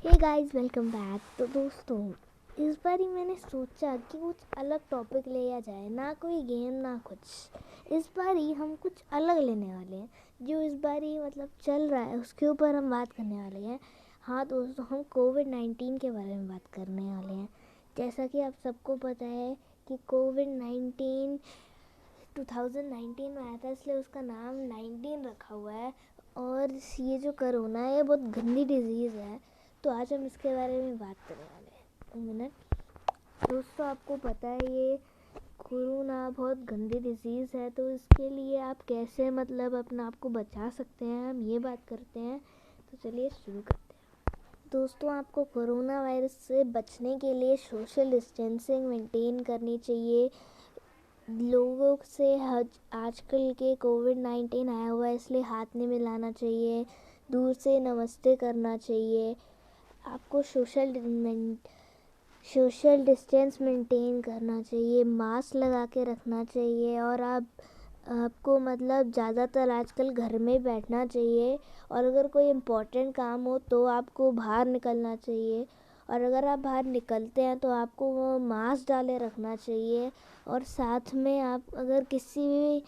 Hey guys, welcome back. तो दोस्तों, इस बार ही मैंने सोचा कि कुछ अलग टॉपिक लिया जाए। ना कोई गेम ना कुछ। इस बार ही हम कुछ अलग लेने वाले हैं। जो इस बार ही चल रहा है उसके ऊपर हम बात करने वाले हैं। हाँ दोस्तों, हम कोविड-19 के बारे में बात करने वाले हैं। जैसा कि आप सबको पता है कि कोविड-19 2019 में आया था, इसलिए उसका नाम 19 रखा हुआ है। और ये जो कोरोना है, ये बहुत गंदी डिजीज़ है। तो आज हम इसके बारे में बात करने वाले हैं। 1 मिनट। दोस्तों, आपको पता है ये कोरोना बहुत गंदी डिजीज़ है, तो इसके लिए आप कैसे अपने आप को बचा सकते हैं, हम ये बात करते हैं। तो चलिए शुरू करते हैं। दोस्तों, आपको कोरोना वायरस से बचने के लिए सोशल डिस्टेंसिंग मेंटेन करनी चाहिए। लोगों से आजकल के कोविड-19 आया हुआ है, इसलिए हाथ नहीं मिलाना चाहिए। दूर से नमस्ते करना चाहिए। आपको सोशल डिस्टेंस मेंटेन करना चाहिए। मास्क लगा के रखना चाहिए। और आपको ज़्यादातर आजकल घर में बैठना चाहिए। और अगर कोई इम्पोर्टेंट काम हो तो आपको बाहर निकलना चाहिए। और अगर आप बाहर निकलते हैं तो आपको वो मास्क डाले रखना चाहिए। और साथ में आप अगर किसी भी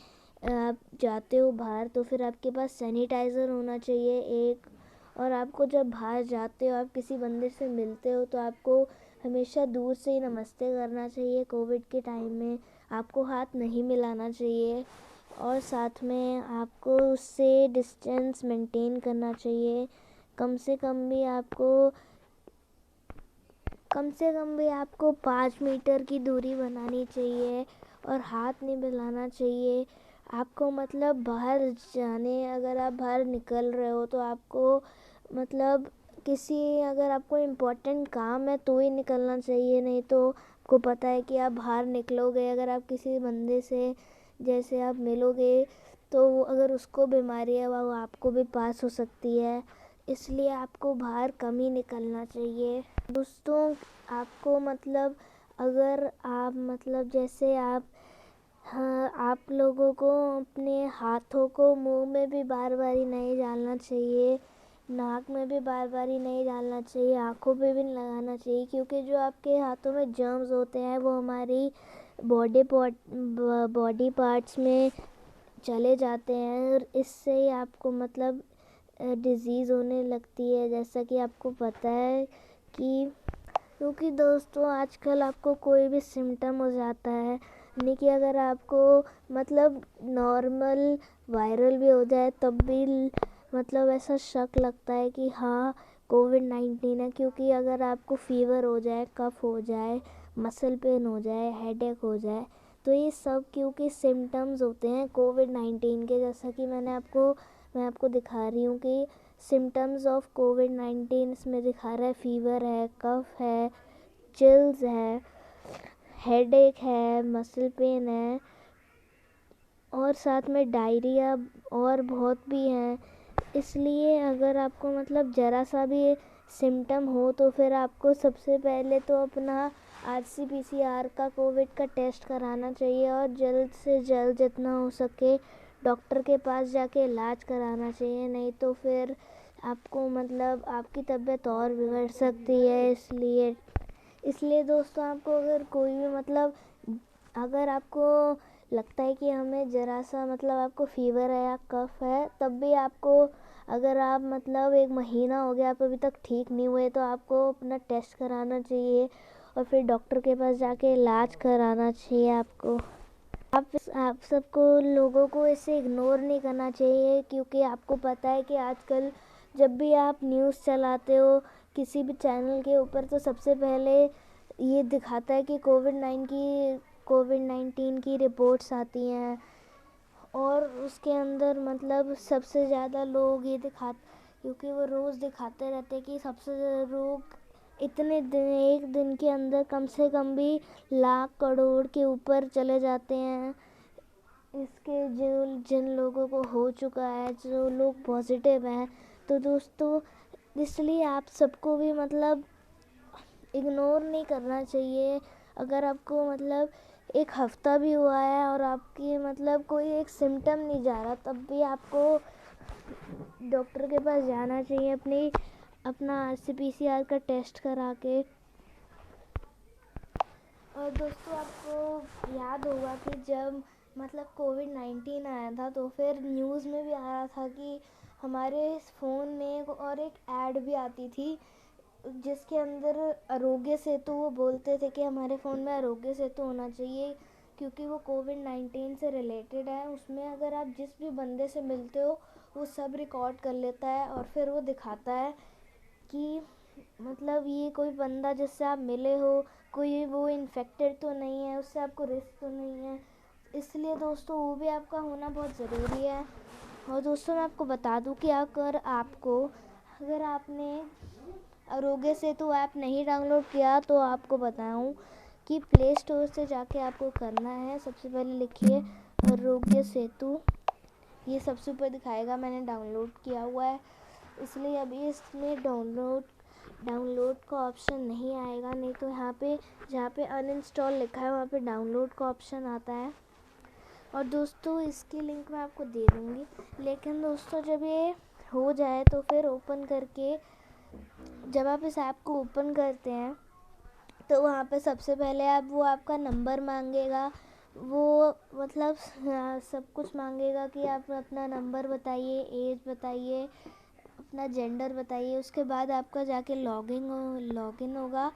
आप जाते हो बाहर, तो फिर आपके पास सैनिटाइज़र होना चाहिए एक। और आपको जब बाहर जाते हो, आप किसी बंदे से मिलते हो, तो आपको हमेशा दूर से ही नमस्ते करना चाहिए। कोविड के टाइम में आपको हाथ नहीं मिलाना चाहिए। और साथ में आपको उससे डिस्टेंस मेंटेन करना चाहिए। कम से कम भी आपको 5 मीटर की दूरी बनानी चाहिए। और हाथ नहीं मिलाना चाहिए। आपको बाहर अगर आप बाहर निकल रहे हो तो आपको अगर आपको इम्पोर्टेंट काम है तो ही निकलना चाहिए। नहीं तो आपको पता है कि आप बाहर निकलोगे, अगर आप किसी बंदे से जैसे आप मिलोगे, तो अगर उसको बीमारी है वो आपको भी पास हो सकती है। इसलिए आपको बाहर कम ही निकलना चाहिए। दोस्तों, आपको अगर आप जैसे आप लोगों को अपने हाथों को मुंह में भी बार बार ही नहीं डालना चाहिए। नाक में भी बार बार ही नहीं डालना चाहिए। आँखों पे भी नहीं लगाना चाहिए, क्योंकि जो आपके हाथों में जर्म्स होते हैं वो हमारी बॉडी पार्ट्स में चले जाते हैं। और इससे ही आपको डिज़ीज़ होने लगती है, जैसा कि आपको पता है कि क्योंकि दोस्तों आजकल आपको कोई भी सिम्टम हो जाता है, यानी कि अगर आपको नॉर्मल वायरल भी हो जाए तब भी ऐसा शक लगता है कि हाँ कोविड-19 है। क्योंकि अगर आपको फीवर हो जाए, कफ हो जाए, मसल पेन हो जाए, हेडेक हो जाए, तो ये सब क्योंकि सिम्टम्स होते हैं कोविड-19 के। जैसा कि मैं आपको दिखा रही हूँ कि सिम्टम्स ऑफ कोविड-19 इसमें दिखा रहा है। फीवर है, कफ है, चिल्स है, हेडेक है, मसल पेन है, और साथ में डायरिया और बहुत भी हैं। इसलिए अगर आपको ज़रा सा भी सिम्टम हो तो फिर आपको सबसे पहले तो अपना RC-PCR का कोविड का टेस्ट कराना चाहिए। और जल्द से जल्द जितना हो सके डॉक्टर के पास जाके इलाज कराना चाहिए। नहीं तो फिर आपको आपकी तबीयत और बिगड़ सकती है। इसलिए दोस्तों, आपको अगर कोई भी अगर आपको लगता है कि हमें ज़रा सा आपको फीवर है या कफ है, तब भी आपको अगर आप 1 महीना हो गया आप अभी तक ठीक नहीं हुए, तो आपको अपना टेस्ट कराना चाहिए और फिर डॉक्टर के पास जाके इलाज कराना चाहिए आपको। आप सबको लोगों को इसे इग्नोर नहीं करना चाहिए, क्योंकि आपको पता है कि आजकल जब भी आप न्यूज़ चलाते हो किसी भी चैनल के ऊपर, तो सबसे पहले ये दिखाता है कि कोविड-19 की रिपोर्ट्स आती हैं। और उसके अंदर सबसे ज़्यादा लोग क्योंकि वो रोज़ दिखाते रहते हैं कि सबसे ज़्यादा लोग एक दिन के अंदर कम से कम भी लाख करोड़ के ऊपर चले जाते हैं। इसके जिन लोगों को हो चुका है, जो लोग पॉजिटिव हैं, तो दोस्तों इसलिए आप सबको भी इग्नोर नहीं करना चाहिए। अगर आपको एक हफ्ता भी हुआ है और आपकी कोई एक सिम्टम नहीं जा रहा, तब भी आपको डॉक्टर के पास जाना चाहिए। अपनी अपना RC-PCR का टेस्ट करा के। और दोस्तों आपको याद होगा कि जब मतलब कोविड-19 आया था तो फिर न्यूज़ में भी आ रहा था कि हमारे फ़ोन में और एक ऐड भी आती थी जिसके अंदर आरोग्य सेतु, वो बोलते थे कि हमारे फ़ोन में आरोग्य सेतु होना चाहिए क्योंकि वो कोविड-19 से रिलेटेड है। उसमें अगर आप जिस भी बंदे से मिलते हो वो सब रिकॉर्ड कर लेता है और फिर वो दिखाता है कि मतलब ये कोई बंदा जिससे आप मिले हो, कोई वो इन्फेक्टेड तो नहीं है, उससे आपको रिस्क तो नहीं है। इसलिए दोस्तों वो भी आपका होना बहुत ज़रूरी है। और दोस्तों मैं आपको बता दूं कि अगर आपने आरोग्य सेतु ऐप नहीं डाउनलोड किया तो आपको बताऊं कि प्ले स्टोर से जाके आपको करना है। सबसे पहले लिखिए आरोग्य सेतु, ये सबसे ऊपर दिखाएगा, मैंने डाउनलोड किया हुआ है इसलिए अभी इसमें डाउनलोड का ऑप्शन नहीं आएगा, नहीं तो यहाँ पे जहाँ पे अनइंस्टॉल लिखा है वहाँ पे डाउनलोड का ऑप्शन आता है। और दोस्तों इसकी लिंक मैं आपको दे दूँगी, लेकिन दोस्तों जब ये हो जाए तो फिर ओपन करके, जब आप इस ऐप को ओपन करते हैं तो वहाँ पे सबसे पहले वो आपका नंबर मांगेगा, वो मतलब सब कुछ मांगेगा कि आप अपना नंबर बताइए, एज बताइए, अपना जेंडर बताइए। उसके बाद आपका जाके लॉगिन होगा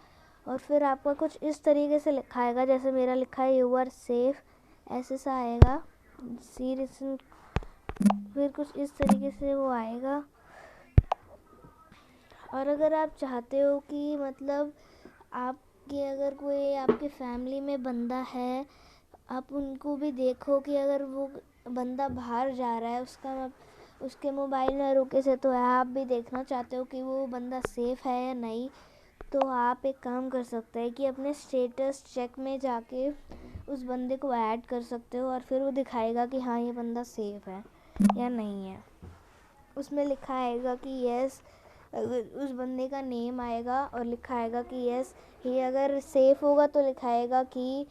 और फिर आपका कुछ इस तरीके से लिखा आएगा, जैसे मेरा लिखा है यू आर सेफ, ऐसे सा आएगा सीरियस, फिर कुछ इस तरीके से वो आएगा। और अगर आप चाहते हो कि मतलब आपके अगर कोई आपके फैमिली में बंदा है, आप उनको भी देखो कि अगर वो बंदा बाहर जा रहा है, उसके मोबाइल में आरोग्य सेतु है, आप भी देखना चाहते हो कि वो बंदा सेफ़ है या नहीं, तो आप एक काम कर सकते हैं कि अपने स्टेटस चेक में जाके उस बंदे को ऐड कर सकते हो और फिर वो दिखाएगा कि हाँ ये बंदा सेफ़ है या नहीं है। उसमें लिखा आएगा कि यस, उस बंदे का नेम आएगा और लिखा आएगा कि यस ये अगर सेफ़ होगा तो लिखाएगा कि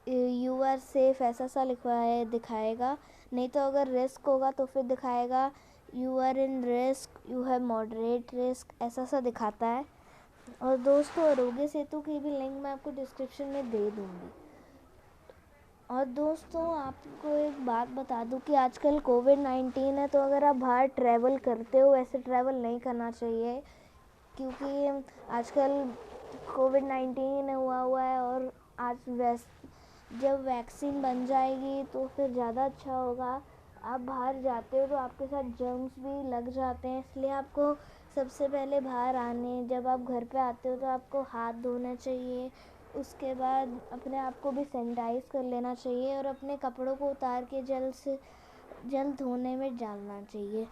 यू आर सेफ, ऐसा सा दिखाएगा। नहीं तो अगर रिस्क होगा तो फिर दिखाएगा you are in risk, you have moderate risk, ऐसा सा दिखाता है। और दोस्तों आरोग्य सेतु की भी लिंक मैं आपको डिस्क्रिप्शन में दे दूँगी। और दोस्तों आपको एक बात बता दूं कि आजकल कोविड-19 है, तो अगर आप बाहर ट्रैवल करते हो वैसे ट्रैवल नहीं करना चाहिए क्योंकि आजकल कोविड-19 हुआ है। और जब वैक्सीन बन जाएगी तो फिर ज़्यादा अच्छा होगा। आप बाहर जाते हो तो आपके साथ जर्म्स भी लग जाते हैं, इसलिए आपको सबसे पहले जब आप घर पे आते हो तो आपको हाथ धोना चाहिए। उसके बाद अपने आप को भी सैनिटाइज़ कर लेना चाहिए और अपने कपड़ों को उतार के जल्द से जल्द धोने में डालना चाहिए।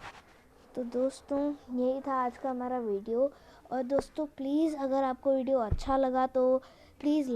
तो दोस्तों यही था आज का हमारा वीडियो। और दोस्तों प्लीज़ अगर आपको वीडियो अच्छा लगा तो प्लीज़